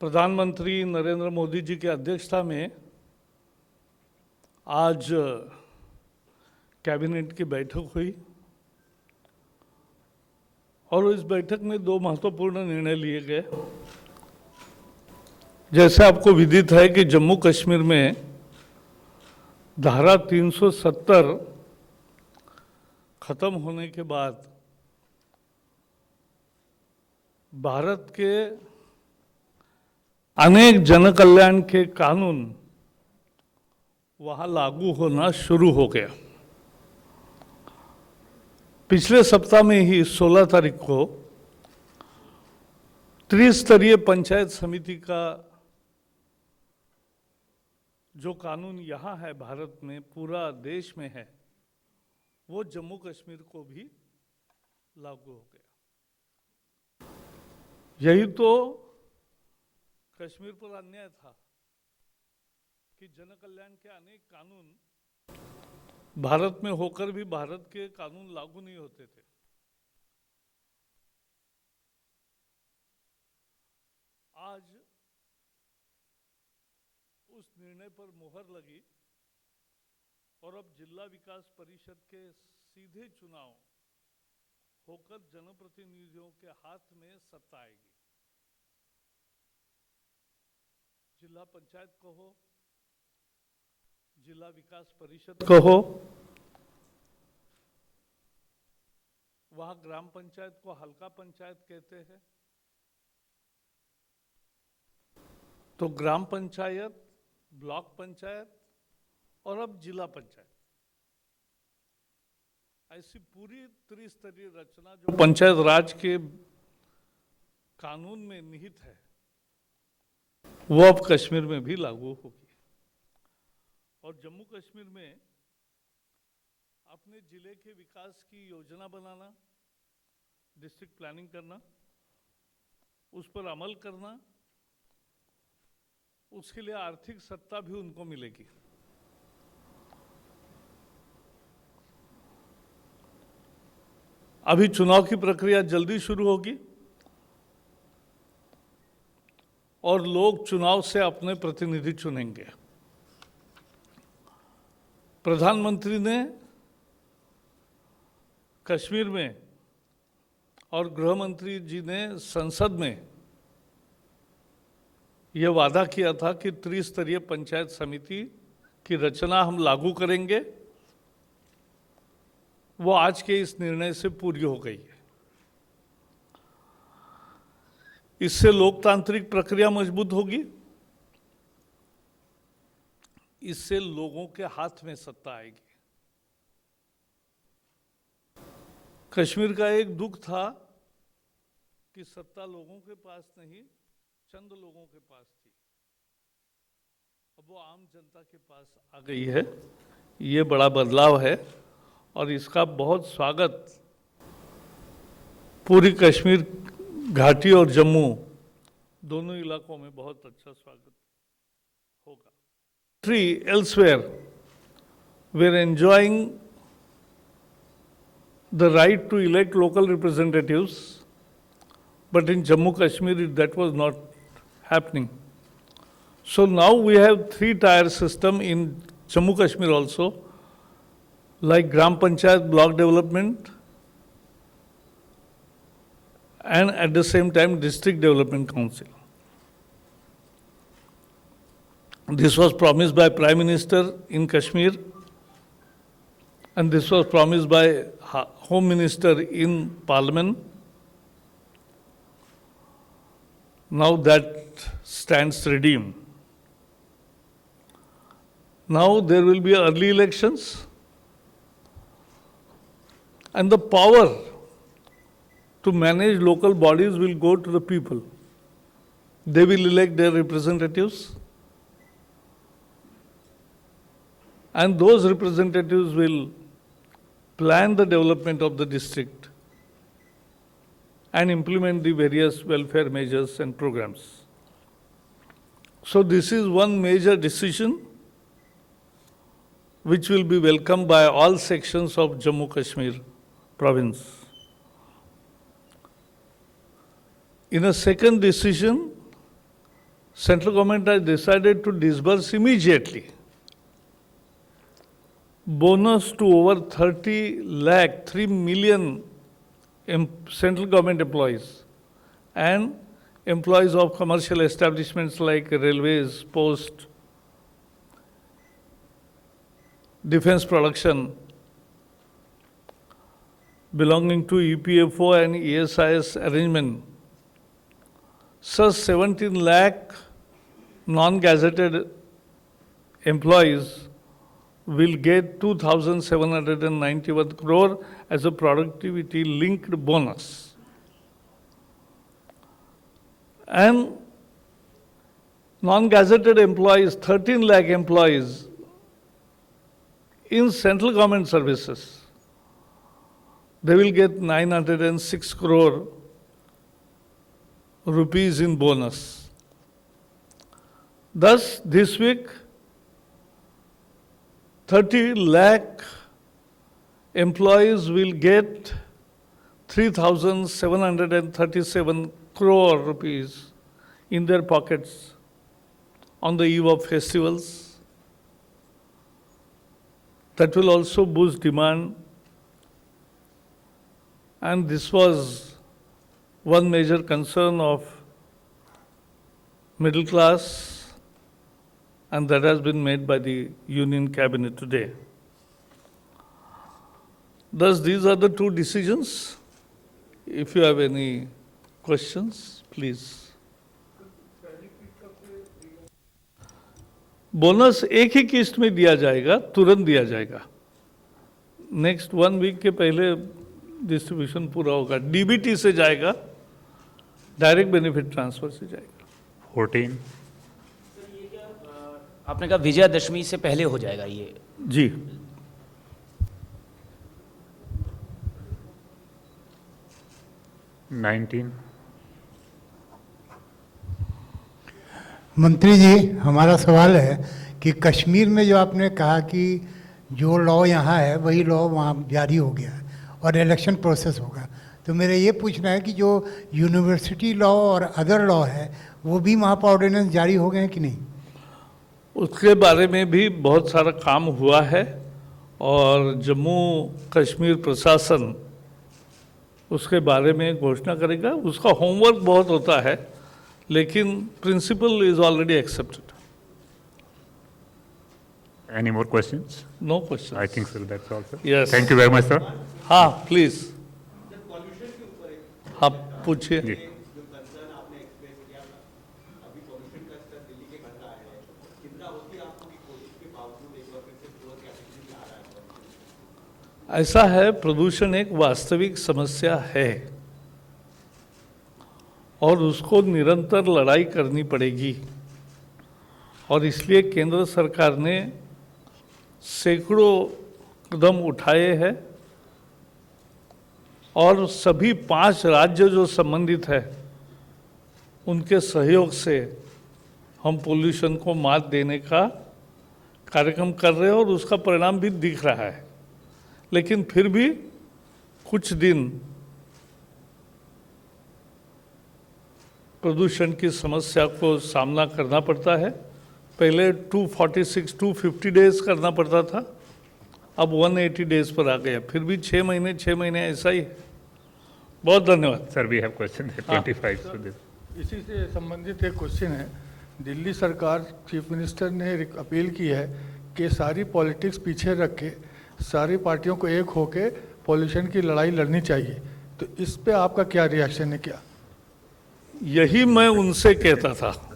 प्रधानमंत्री नरेंद्र मोदी जी की अध्यक्षता में आज कैबिनेट की बैठक हुई और इस बैठक में दो महत्वपूर्ण निर्णय लिए गए। जैसे आपको विदित है कि जम्मू कश्मीर में धारा 370 खत्म होने के बाद भारत के अनेक जन कल्याण के कानून वहां लागू होना शुरू हो गया। पिछले सप्ताह में ही 16 तारीख को त्रिस्तरीय पंचायत समिति का जो कानून यहाँ है भारत में, पूरा देश में है, वो जम्मू कश्मीर को भी लागू हो गया। यही तो कश्मीर पर अन्याय था कि जन कल्याण के अनेक कानून भारत में होकर भी भारत के कानून लागू नहीं होते थे। आज उस निर्णय पर मोहर लगी और अब जिला विकास परिषद के सीधे चुनाव होकर जनप्रतिनिधियों के हाथ में सत्ता आएगी। जिला पंचायत कहो, जिला विकास परिषद कहो, वहां ग्राम पंचायत को हल्का पंचायत कहते हैं, तो ग्राम पंचायत, ब्लॉक पंचायत और अब जिला पंचायत, ऐसी पूरी त्रिस्तरीय रचना जो पंचायत राज के कानून में निहित है, वो अब कश्मीर में भी लागू होगी। और जम्मू कश्मीर में अपने जिले के विकास की योजना बनाना, डिस्ट्रिक्ट प्लानिंग करना, उस पर अमल करना, उसके लिए आर्थिक सत्ता भी उनको मिलेगी। अभी चुनाव की प्रक्रिया जल्दी शुरू होगी और लोग चुनाव से अपने प्रतिनिधि चुनेंगे। प्रधानमंत्री ने कश्मीर में और गृह मंत्री जी ने संसद में यह वादा किया था कि त्रिस्तरीय पंचायत समिति की रचना हम लागू करेंगे। वो आज के इस निर्णय से पूरी हो गई है। इससे लोकतांत्रिक प्रक्रिया मजबूत होगी, इससे लोगों के हाथ में सत्ता आएगी। कश्मीर का एक दुख था कि सत्ता लोगों के पास नहीं, चंद लोगों के पास थी। अब वो आम जनता के पास आ गई है। ये बड़ा बदलाव है और इसका बहुत स्वागत पूरी कश्मीर घाटी और जम्मू दोनों इलाकों में बहुत अच्छा स्वागत होगा। Elsewhere, we are enjoying the right to elect local representatives, but in Jammu Kashmir that was not happening. So now we have three-tier system in Jammu Kashmir also, like Gram Panchayat, block development, and at the same time District Development Council. This was promised by Prime Minister in Kashmir, and this was promised by Home Minister in Parliament. Now that stands redeemed. Now there will be early elections, and the power to manage local bodies will go to the people. They will elect their representatives, and those representatives will plan the development of the district and implement the various welfare measures and programs. So this is one major decision which will be welcomed by all sections of Jammu Kashmir province. In a second decision, central government has decided to disburse immediately bonus to over 30 lakh, 3 million central government employees and employees of commercial establishments like railways, post, defense production, belonging to EPFO and ESIS arrangement. Such 17 lakh non-gazetted employees will get 2,791 crore as a productivity linked bonus. And non-gazetted employees, 13 lakh employees in central government services, they will get 906 crore rupees in bonus. Thus, this week, 30 lakh employees will get 3,737 crore rupees in their pockets on the eve of festivals. That will also boost demand. And this was one major concern of middle class, and that has been made by the Union Cabinet today. Thus, these are the two decisions. If you have any questions, please. Bonus एक ही किस्त में दिया जाएगा, तुरंत दिया जाएगा. Next 1 week के पहले डिस्ट्रीब्यूशन पूरा होगा. डीबीटी से जाएगा, डायरेक्ट बेनिफिट ट्रांसफर से जाएगा. 14. आपने कहा विजयादशमी से पहले हो जाएगा ये. जी. मंत्री जी, हमारा सवाल है कि कश्मीर में जो आपने कहा कि जो लॉ यहाँ है वही लॉ वहाँ जारी हो गया है और इलेक्शन प्रोसेस होगा, तो मेरा ये पूछना है कि जो यूनिवर्सिटी लॉ और अदर लॉ है वो भी वहाँ पर ऑर्डिनेंस जारी हो गए हैं कि नहीं? उसके बारे में भी बहुत सारा काम हुआ है और जम्मू कश्मीर प्रशासन उसके बारे में घोषणा करेगा. उसका होमवर्क बहुत होता है, लेकिन principal is already accepted. Any more questions? No question. I think so. That's all, sir. Yes. Thank you very much, sir. हाँ, प्लीज. आप पूछिए. जी. ऐसा है, प्रदूषण एक वास्तविक समस्या है और उसको निरंतर लड़ाई करनी पड़ेगी. और इसलिए केंद्र सरकार ने सैकड़ों कदम उठाए हैं और सभी 5 राज्य जो संबंधित है उनके सहयोग से हम पोल्यूशन को मात देने का कार्यक्रम कर रहे हैं और उसका परिणाम भी दिख रहा है. लेकिन फिर भी कुछ दिन प्रदूषण की समस्या को सामना करना पड़ता है. पहले 246-250 डेज करना पड़ता था, अब 180 डेज पर आ गया. फिर भी 6 महीने ऐसा ही है. बहुत धन्यवाद. Sir, we have question 25. So this. इसी से संबंधित एक क्वेश्चन है. दिल्ली सरकार, चीफ मिनिस्टर ने अपील की है कि सारी पॉलिटिक्स पीछे रख के सारी पार्टियों को एक होके पॉल्यूशन की लड़ाई लड़नी चाहिए, तो इस पे आपका क्या रिएक्शन है? क्या यही मैं उनसे कहता था